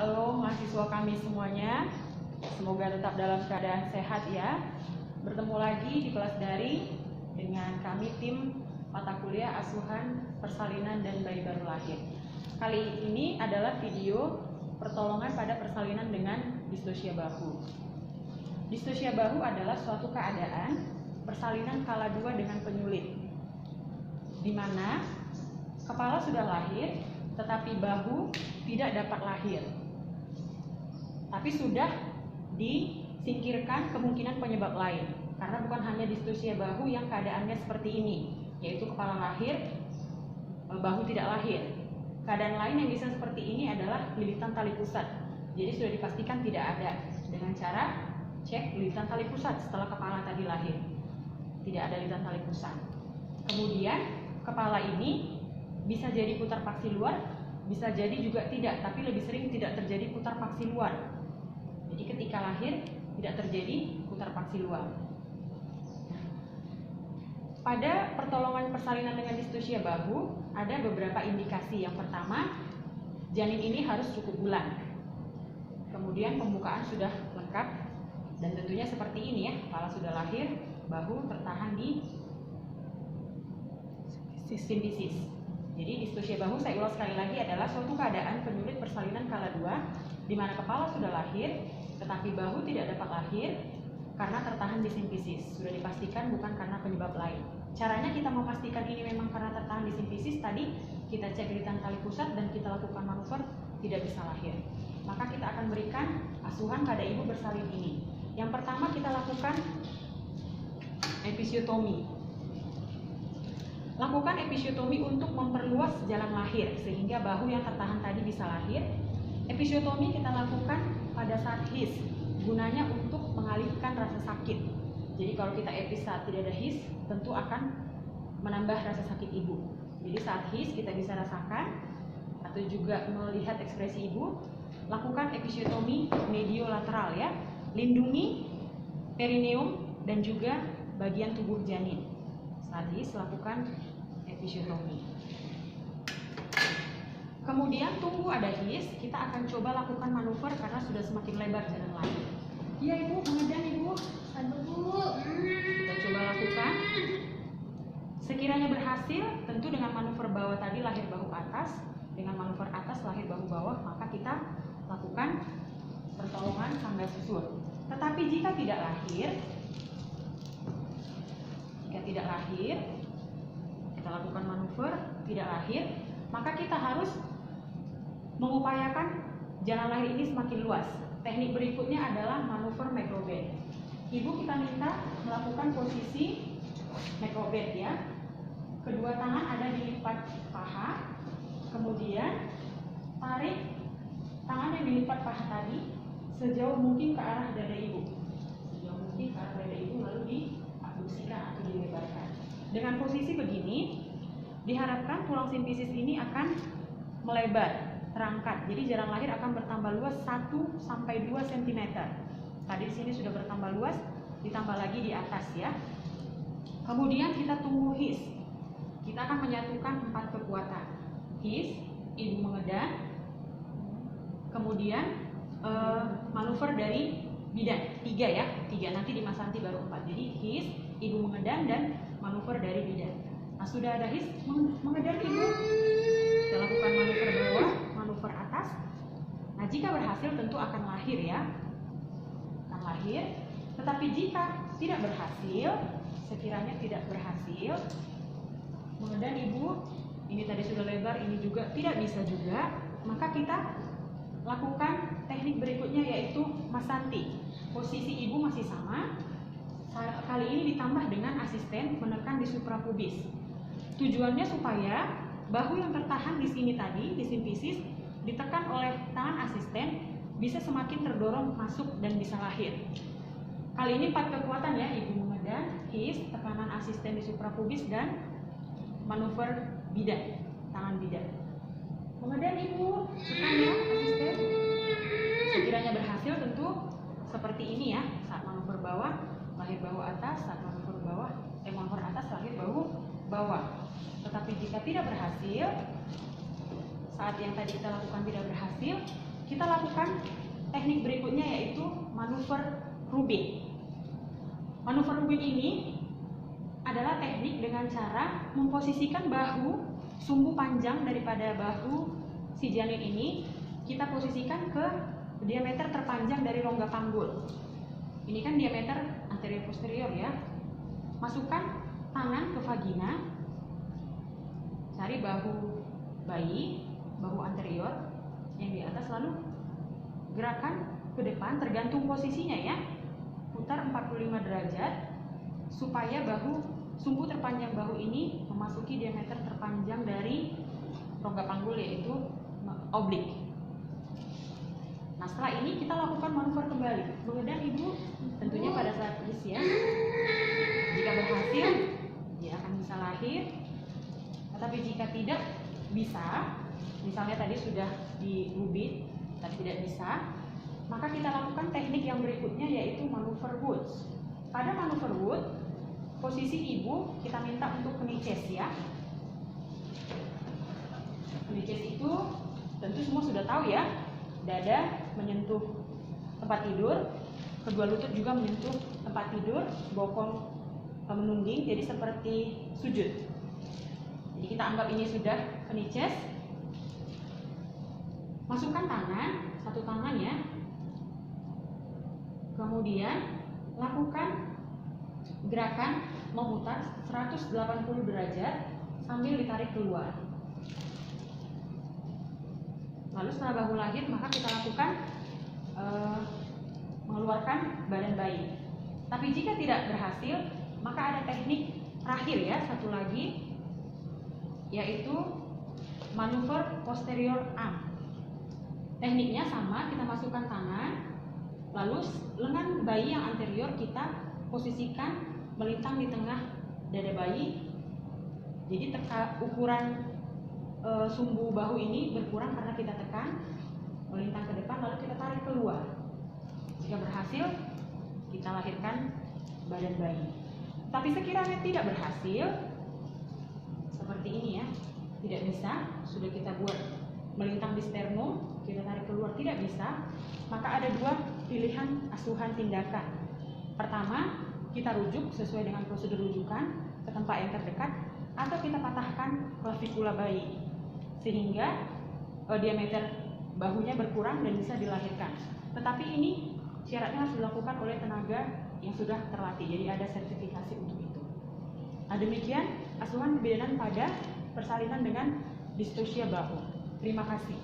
Halo mahasiswa kami semuanya, semoga tetap dalam keadaan sehat ya. Bertemu lagi di kelas daring dengan kami tim mata kuliah asuhan persalinan dan bayi baru lahir. Kali ini adalah video pertolongan pada persalinan dengan distosia bahu. Distosia bahu adalah suatu keadaan persalinan kala dua dengan penyulit, di mana kepala sudah lahir tetapi bahu tidak dapat lahir, tapi sudah disingkirkan kemungkinan penyebab lain, karena bukan hanya distosia bahu yang keadaannya seperti ini, yaitu kepala lahir, bahu tidak lahir. Keadaan lain yang bisa seperti ini adalah lilitan tali pusat. Jadi sudah dipastikan tidak ada dengan cara cek lilitan tali pusat setelah kepala tadi lahir. Tidak ada lilitan tali pusat. Kemudian kepala ini bisa jadi putar paksi luar, bisa jadi juga tidak, tapi lebih sering tidak terjadi putar paksi luar. Jadi ketika lahir tidak terjadi putar paksi luar. Pada pertolongan persalinan dengan distosia bahu ada beberapa indikasi. Yang pertama, janin ini harus cukup bulan. Kemudian pembukaan sudah lengkap dan tentunya seperti ini ya, kepala sudah lahir, bahu tertahan di simpisis. Jadi distosia bahu, saya ulang sekali lagi, adalah suatu keadaan penyulit persalinan kala dua di mana kepala sudah lahir tetapi bahu tidak dapat lahir karena tertahan di simpisis. Sudah dipastikan bukan karena penyebab lain. Caranya kita memastikan ini memang karena tertahan di simpisis, tadi kita cek lilitan tali pusat dan kita lakukan manuver, tidak bisa lahir. Maka kita akan berikan asuhan pada ibu bersalin ini. Yang pertama kita lakukan episiotomi. Lakukan episiotomi untuk memperluas jalan lahir sehingga bahu yang tertahan tadi bisa lahir. Episiotomi kita lakukan pada saat his, gunanya untuk mengalihkan rasa sakit. Jadi kalau kita epis saat tidak ada his, tentu akan menambah rasa sakit ibu. Jadi saat his kita bisa rasakan atau juga melihat ekspresi ibu. Lakukan episiotomi mediolateral ya, lindungi perineum dan juga bagian tubuh janin. Saat his lakukan episiotomi. Kemudian tunggu ada his, kita akan coba lakukan manuver karena sudah semakin lebar jalan lahir. Iya ibu, mengedan ibu. Aduh. Kita coba lakukan. Sekiranya berhasil, tentu dengan manuver bawah tadi lahir bahu atas, dengan manuver atas lahir bahu bawah, maka kita lakukan pertolongan tanggal susur. Tetapi jika tidak lahir, kita lakukan manuver, tidak lahir, maka kita harus mengupayakan jalan lahir ini semakin luas. Teknik berikutnya adalah manuver macrobed. Ibu kita minta melakukan posisi macrobed ya. Kedua tangan ada di lipat paha, kemudian tarik tangan yang dilipat paha tadi sejauh mungkin ke arah dada ibu. Sejauh mungkin ke arah dada ibu, lalu diabduksikan atau dilebarkan. Dengan posisi begini, diharapkan tulang simpisis ini akan melebar, terangkat. Jadi jalan lahir akan bertambah luas 1 sampai 2 cm. Tadi di sini sudah bertambah luas, ditambah lagi di atas ya. Kemudian kita tunggu his. Kita akan menyatukan 4 kekuatan. His, ibu mengedan. Kemudian manuver dari bidan 3 ya. 3 nanti di Mas Santi baru 4. Jadi his, ibu mengedan dan manuver dari bidan. Nah, sudah ada his, mengedan ibu. Kita lakukan manuver bawah, manuver atas. Nah, jika berhasil tentu akan lahir ya. Akan lahir. Tetapi jika tidak berhasil, sekiranya tidak berhasil, mengedan ibu, ini tadi sudah lebar, ini juga tidak bisa juga, maka kita lakukan teknik berikutnya yaitu Mas Santi. Posisi ibu masih sama. Kali ini ditambah dengan asisten menekan di suprapubis. Tujuannya supaya bahu yang tertahan di sini tadi, di simpisis, ditekan oleh tangan asisten, bisa semakin terdorong masuk dan bisa lahir. Kali ini 4 kekuatan ya, ibu mengedan, his, tekanan asisten di suprapubis, dan manuver bidan, tangan bidan. Mengedan ibu, tekan ya asisten. Sekiranya berhasil tentu seperti ini ya, saat manuver bawah, lahir bahu atas, saat manuver bawah, manuver atas, lahir bahu bawah. Tetapi jika tidak berhasil, saat yang tadi kita lakukan tidak berhasil, kita lakukan teknik berikutnya, yaitu manuver Rubin. Manuver Rubin ini adalah teknik dengan cara memposisikan bahu, sumbu panjang daripada bahu si janin ini kita posisikan ke diameter terpanjang dari rongga panggul. Ini kan diameter anterior posterior ya. Masukkan tangan ke vagina, cari bahu bayi, bahu anterior yang di atas, lalu gerakan ke depan tergantung posisinya ya. Putar 45 derajat supaya sumbu terpanjang bahu ini memasuki diameter terpanjang dari rongga panggul, yaitu oblik. Nah, setelah ini kita lakukan manuver kembali. Mengendam ibu tentunya pada saat ya. Jika berhasil, dia akan bisa lahir. Tetapi jika tidak bisa, misalnya tadi sudah di Rubin tapi tidak bisa, maka kita lakukan teknik yang berikutnya, yaitu manuver Woods. Pada manuver Woods, posisi ibu kita minta untuk knee chest ya. Knee chest itu tentu semua sudah tahu ya. Dada menyentuh tempat tidur, kedua lutut juga menyentuh tempat tidur, bokong menungging, jadi seperti sujud. Jadi kita anggap ini sudah knee chest. Masukkan tangan, satu tangan ya. Kemudian lakukan gerakan memutar 180 derajat sambil ditarik keluar. Lalu setelah bahu lahir, maka kita lakukan mengeluarkan badan bayi. Tapi jika tidak berhasil, maka ada teknik terakhir ya, satu lagi, yaitu manuver posterior arm. Tekniknya sama, kita masukkan tangan, lalu lengan bayi yang anterior kita posisikan melintang di tengah dada bayi. Jadi ukuran sumbu bahu ini berkurang karena kita tekan, melintang ke depan, lalu kita tarik keluar. Jika berhasil, kita lahirkan badan bayi. Tapi sekiranya tidak berhasil, seperti ini ya, tidak bisa, sudah kita buat melintang di sternum, kita tarik keluar, tidak bisa, maka ada dua pilihan asuhan tindakan. Pertama, kita rujuk sesuai dengan prosedur rujukan ke tempat yang terdekat, atau kita patahkan klavikula bayi sehingga diameter bahunya berkurang dan bisa dilahirkan. Tetapi ini syaratnya harus dilakukan oleh tenaga yang sudah terlatih, jadi ada sertifikasi untuk itu. Nah, demikian asuhan kebidanan pada persalinan dengan distosia bahu. Terima kasih.